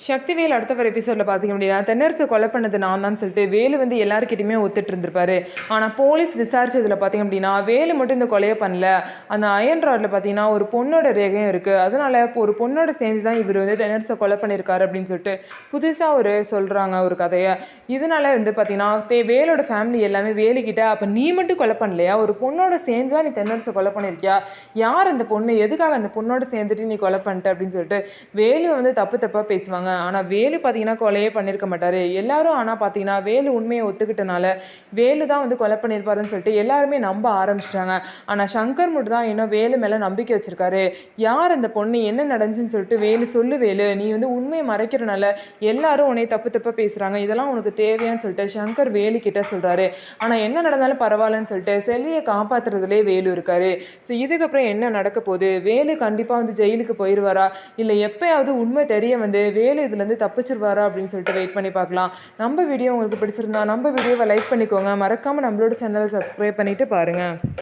சக்திவேல் அடுத்த வர எபிசோடில் பார்த்திங்க அப்படின்னா தென்னரசு கொலை பண்ணது நான் தான் சொல்லிட்டு வேலு வந்து எல்லாருக்கிட்டையுமே ஒத்துட்டு இருந்திருப்பாரு. ஆனால் போலீஸ் விசாரிச்சதில் பார்த்திங்க அப்படின்னா வேலு மட்டும் இந்த கொலையை பண்ணல. அந்த அயன் ராடில் பார்த்தீங்கன்னா ஒரு பொண்ணோட ரேகையும் இருக்குது. அதனால ஒரு பொண்ணோட சேர்ந்து தான் இவர் வந்து தென்னரசை கொலை பண்ணியிருக்காரு அப்படின்னு சொல்லிட்டு புதுசாக ஒரு சொல்கிறாங்க ஒரு கதையை. இதனால வந்து பார்த்தீங்கன்னா வேலோட ஃபேமிலி எல்லாமே வேலுக்கிட்ட அப்போ நீ மட்டும் கொலை பண்ணலையா, ஒரு பொண்ணோட சேர்ந்து தான் நீ தென்னரசை கொலை பண்ணியிருக்கியா, யார் அந்த பொண்ணு, எதுக்காக அந்த பொண்ணோட சேர்ந்துட்டு நீ கொலை பண்ணிட்ட அப்படின்னு சொல்லிட்டு வேலு வந்து தப்பாக பேசுவாங்க. ஆனால் வேலு பார்த்தீங்கன்னா கொலையே பண்ணியிருக்க மாட்டார். எல்லாரும் ஆனால் பார்த்தீங்கன்னா வேலு உண்மையை ஒத்துக்கிட்டனால வேலு தான் வந்து கொலை பண்ணியிருப்பாருன்னு சொல்லிட்டு எல்லாருமே நம்ப ஆரம்பிச்சிட்டாங்க. ஆனால் சங்கர் மட்டும் தான் இன்னும் வேலு மேலே நம்பிக்கை வச்சுருக்காரு. யார் அந்த பொண்ணு, என்ன நடந்துன்னு சொல்லிட்டு வேலு சொல்லு, வேலு நீ வந்து உண்மையை மறைக்கிறனால எல்லாரும் உன்னை தப்பாக பேசுகிறாங்க, இதெல்லாம் உனக்கு தேவையான்னு சொல்லிட்டு சங்கர் வேலு கிட்ட சொல்கிறாரு. ஆனால் என்ன நடந்தாலும் பரவாயில்லன்னு சொல்லிட்டு செல்வியை காப்பாற்றுறதுலே வேலு இருக்காரு. ஸோ இதுக்கப்புறம் என்ன நடக்க போகுது, வேலு கண்டிப்பாக வந்து ஜெயிலுக்கு போயிடுவாரா, இல்லை எப்பயாவது உண்மை தெரிய வந்து வேலு இதுலேருந்து தப்பிச்சிருவாரா அப்படின்னு சொல்லிட்டு வெயிட் பண்ணி பார்க்கலாம். நம்ம வீடியோ உங்களுக்கு பிடிச்சிருந்தா நம்ம வீடியோவை லைக் பண்ணிக்கோங்க. மறக்காமல் நம்மளோட சேனலை சப்ஸ்கிரைப் பண்ணிவிட்டு பாருங்கள்.